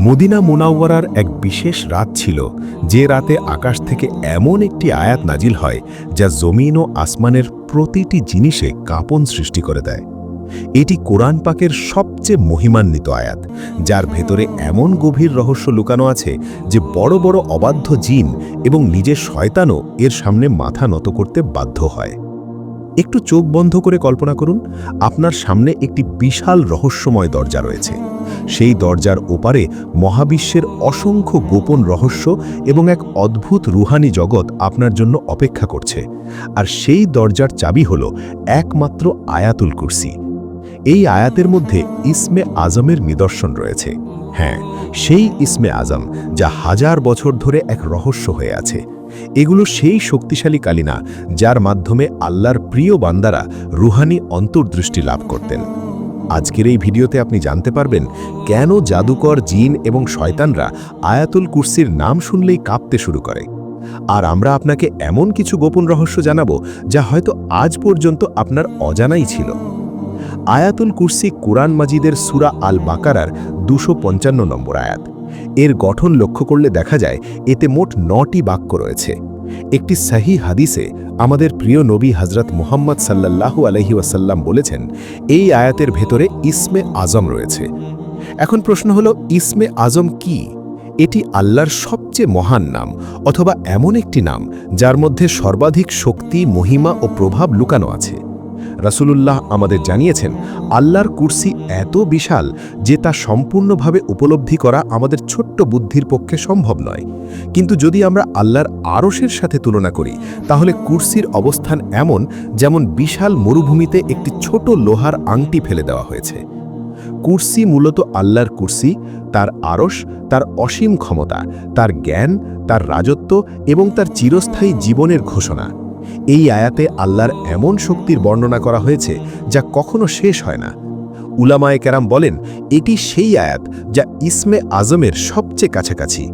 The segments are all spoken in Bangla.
মদিনা মুনাওয়ারার এক বিশেষ রাত ছিল, যে রাতে আকাশ থেকে এমন একটি আয়াত নাজিল হয় যা জমিন ও আসমানের প্রতিটি জিনিসে কাঁপন সৃষ্টি করে দেয়। এটি কোরআন পাকের সবচেয়ে মহিমান্বিত আয়াত, যার ভেতরে এমন গভীর রহস্য লুকানো আছে যে বড় বড় অবাধ্য জিন এবং নিজের শয়তানও এর সামনে মাথা নত করতে বাধ্য হয়। একটু চোখ বন্ধ করে কল্পনা করুন, আপনার সামনে একটি বিশাল রহস্যময় দরজা রয়েছে। সেই দরজার ওপারে মহাবিশ্বের অসংখ্য গোপন রহস্য এবং এক অদ্ভুত রুহানি জগৎ আপনার জন্য অপেক্ষা করছে। আর সেই দরজার চাবি হল একমাত্র আয়াতুল কুরসি। এই আয়াতের মধ্যে ইসমে আজমের নিদর্শন রয়েছে। হ্যাঁ, সেই ইসমে আজম যা হাজার বছর ধরে এক রহস্য হয়ে আছে। এগুলো সেই শক্তিশালী কালিমা যার মাধ্যমে আল্লাহর প্রিয় বান্দারা রুহানি অন্তর্দৃষ্টি লাভ করতেন। আজকের এই ভিডিওতে আপনি জানতে পারবেন কেন জাদুকর জিন এবং শয়তানরা আয়াতুল কুরসির নাম শুনলেই কাঁপতে শুরু করে। আর আমরা আপনাকে এমন কিছু গোপন রহস্য জানাবো যা হয়তো আজ পর্যন্ত আপনার অজানাই ছিল। আয়াতুল কুরসি কুরআন মাজিদের সূরা আল বাকারার 255 নম্বর আয়াত। এর গঠন লক্ষ্য করলে দেখা যায় এতে মোট 9টি বাক্য রয়েছে। একটি সহি হাদিসে আমাদের প্রিয় নবী হযরত মুহাম্মদ সাল্লাল্লাহু আলাইহি ওয়াসাল্লাম বলেছেন, এই আয়াতের ভেতরে ইসমে আজম রয়েছে। এখন প্রশ্ন হলো, ইসমে আজম কি? এটি আল্লাহর সবচেয়ে মহান নাম, অথবা এমন একটি নাম যার মধ্যে সর্বাধিক শক্তি, মহিমা ও প্রভাব লুকানো আছে। রাসূলুল্লাহ আমাদের জানিয়েছেন, আল্লাহর কুরসি এত বিশাল যে তা সম্পূর্ণভাবে উপলব্ধি করা আমাদের ছোট্ট বুদ্ধির পক্ষে সম্ভব নয়। কিন্তু যদি আমরা আল্লাহর আরশের সাথে তুলনা করি, তাহলে কুরসির অবস্থান এমন যেমন বিশাল মরুভূমিতে একটি ছোট লোহার আংটি ফেলে দেওয়া হয়েছে। কুরসি মূলত আল্লাহর কুরসি, তার আরশ, তার অসীম ক্ষমতা, তার জ্ঞান, তার রাজত্ব এবং তার চিরস্থায়ী জীবনের ঘোষণা। এই আয়াতে আল্লাহর এমন শক্তির বর্ণনা করা হয়েছে যা কখনো শেষ হয় না। উলামায়ে কেরাম বলেন, এটি সেই আয়াত যা ইসমে আজমের সবচেয়ে কাছাকাছি।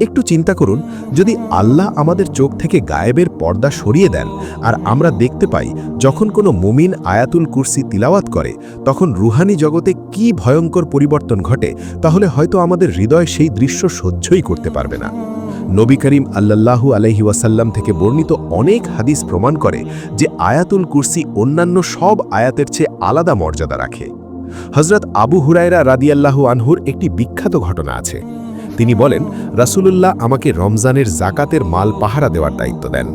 একটু চিন্তা করুন, যদি আল্লাহ আমাদের চোখ থেকে গায়েবের পর্দা সরিয়ে দেন আর আমরা দেখতে পাই যখন কোনো মুমিন আয়াতুল কুরসি তিলাওয়াত করে, তখন রুহানি জগতে কি ভয়ঙ্কর পরিবর্তন ঘটে, তাহলে হয়তো আমাদের হৃদয় সেই দৃশ্য সহ্যই করতে পারবে না। নবী করিম আল্লাল্লাহু আলাইহি ওয়াসাল্লাম থেকে বর্ণিত অনেক হাদিস প্রমাণ করে যে আয়াতুল কুরসি অন্যান্য সব আয়াতের চেয়ে আলাদা মর্যাদা রাখে। হযরত আবু হুরায়রা রাদিয়াল্লাহু আনহুর একটি বিখ্যাত ঘটনা আছে। তিনি বলেন, রাসূলুল্লাহ আমাকে রমজানের যাকাতের মাল পাহারা দেওয়ার দায়িত্ব দেন।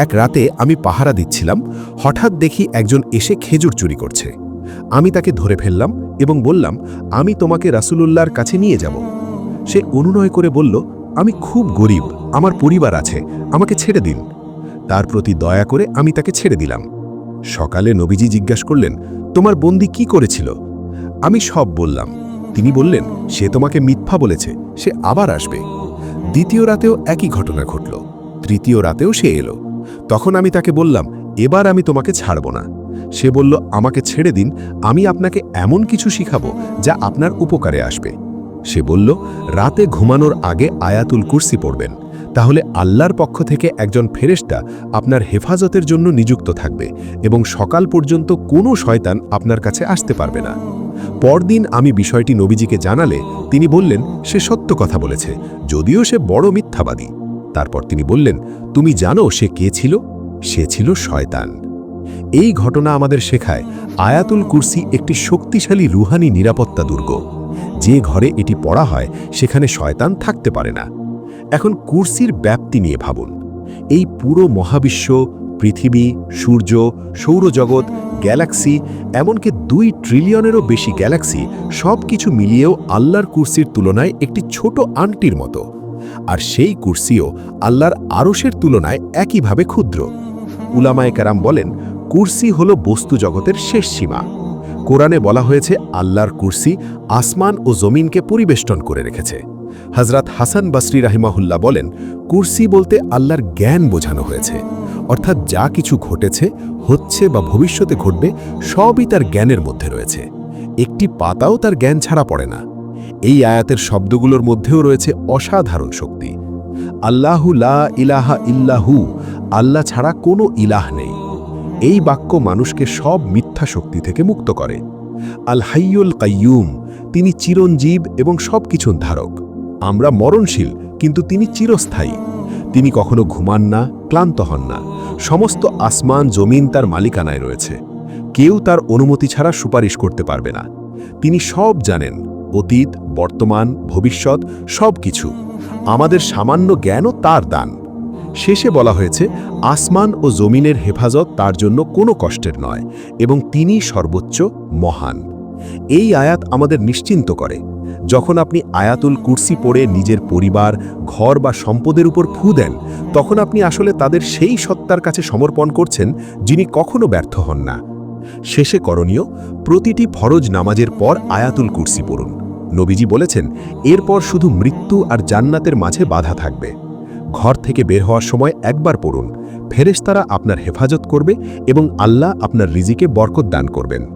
এক রাতে আমি পাহারা দিচ্ছিলাম, হঠাৎ দেখি একজন এসে খেজুর চুরি করছে। আমি তাকে ধরে ফেললাম এবং বললাম, আমি তোমাকে রাসূলুল্লাহর কাছে নিয়ে যাব। সে অনুনয় করে বলল, আমি খুব গরিব, আমার পরিবার আছে, আমাকে ছেড়ে দিন। তার প্রতি দয়া করে আমি তাকে ছেড়ে দিলাম। সকালে নবীজি জিজ্ঞাসা করলেন, তোমার বন্দী কি করেছিল? আমি সব বললাম। তিনি বললেন, সে তোমাকে মিথ্যা বলেছে, সে আবার আসবে। দ্বিতীয় রাতেও একই ঘটনা ঘটল। তৃতীয় রাতেও সে এলো। তখন আমি তাকে বললাম, এবার আমি তোমাকে ছাড়ব না। সে বলল, আমাকে ছেড়ে দিন, আমি আপনাকে এমন কিছু শিখাবো যা আপনার উপকারে আসবে। সে বলল, রাতে ঘুমানোর আগে আয়াতুল কুরসি পড়বেন, তাহলে আল্লাহর পক্ষ থেকে একজন ফেরেশতা আপনার হেফাজতের জন্য নিযুক্ত থাকবে এবং সকাল পর্যন্ত কোনো শয়তান আপনার কাছে আসতে পারবে না। পরদিন আমি বিষয়টি নবীজিকে জানালে তিনি বললেন, সে সত্য কথা বলেছে, যদিও সে বড় মিথ্যাবাদী। তারপর তিনি বললেন, তুমি জানো সে কে ছিল? সে ছিল শয়তান। এই ঘটনা আমাদের শেখায়, আয়াতুল কুরসি একটি শক্তিশালী রুহানি নিরাপত্তা দুর্গ। যে ঘরে এটি পড়া হয় সেখানে শয়তান থাকতে পারে না। এখন কুরসির ব্যাপ্তি নিয়ে ভাবুন। এই পুরো মহাবিশ্ব, পৃথিবী, সূর্য, সৌরজগৎ, গ্যালাক্সি, এমনকি 2 ট্রিলিয়নেরও বেশি গ্যালাক্সি, সব কিছু মিলিয়েও আল্লাহর কুরসির তুলনায় একটি ছোট আংটির মতো। আর সেই কুরসিও আল্লাহর আরশের তুলনায় একইভাবে ক্ষুদ্র। উলামায়ে কেরাম বলেন, কুরসি হল বস্তু জগতের শেষ সীমা। কোরআনে বলা হয়েছে, আল্লাহর কুরসি আসমান ও জমিনকে পরিবেষ্টন করে রেখেছে। হযরত হাসান বসরি রাহিমাহুল্লাহ বলেন, কুরসি বলতে আল্লাহর জ্ঞান বোঝানো হয়েছে, অর্থাৎ যা কিছু ঘটেছে, হচ্ছে বা ভবিষ্যতে ঘটবে, সবই তার জ্ঞানের মধ্যে রয়েছে। একটি পাতাও তার জ্ঞান ছাড়া পড়ে না। এই আয়াতের শব্দগুলোর মধ্যেও রয়েছে অসাধারণ শক্তি। আল্লাহু লা ইলাহা ইল্লাহু, আল্লাহ ছাড়া কোনো ইলাহ নেই। এই বাক্য মানুষকে সব মিথ্যা শক্তি থেকে মুক্ত করে। আল হাইয়ুল কাইয়ুম, তিনি চিরঞ্জীব এবং সবকিছুর ধারক। আমরা মরণশীল, কিন্তু তিনি চিরস্থায়ী। তিনি কখনো ঘুমান না, ক্লান্ত হন না। সমস্ত আসমান জমিন তার মালিকানায় রয়েছে। কেউ তার অনুমতি ছাড়া সুপারিশ করতে পারবে না। তিনি সব জানেন, অতীত, বর্তমান, ভবিষ্যৎ, সব কিছু। আমাদের সামান্য জ্ঞানও তার দান। শেষে বলা হয়েছে, আসমান ও জমিনের হেফাজত তার জন্য কোনো কষ্টের নয়, এবং তিনি সর্বোচ্চ মহান। এই আয়াত আমাদের নিশ্চিন্ত করে। যখন আপনি আয়াতুল কুরসি পড়ে নিজের পরিবার, ঘর বা সম্পদের উপর ফু দেন, তখন আপনি আসলে তাদের সেই সত্তার কাছে সমর্পণ করছেন যিনি কখনো ব্যর্থ হন না। শেষে করণীয়, প্রতিটি ফরজ নামাজের পর আয়াতুল কুরসি পড়ুন। নবীজি বলেছেন, এরপর শুধু মৃত্যু আর জান্নাতের মাঝে বাধা থাকবে। ঘর থেকে বের হওয়ার সময় একবার পড়ুন। ফেরেশতারা আপনার হেফাজত করবে এবং আল্লাহ আপনার রিজিকে বরকত দান করবেন।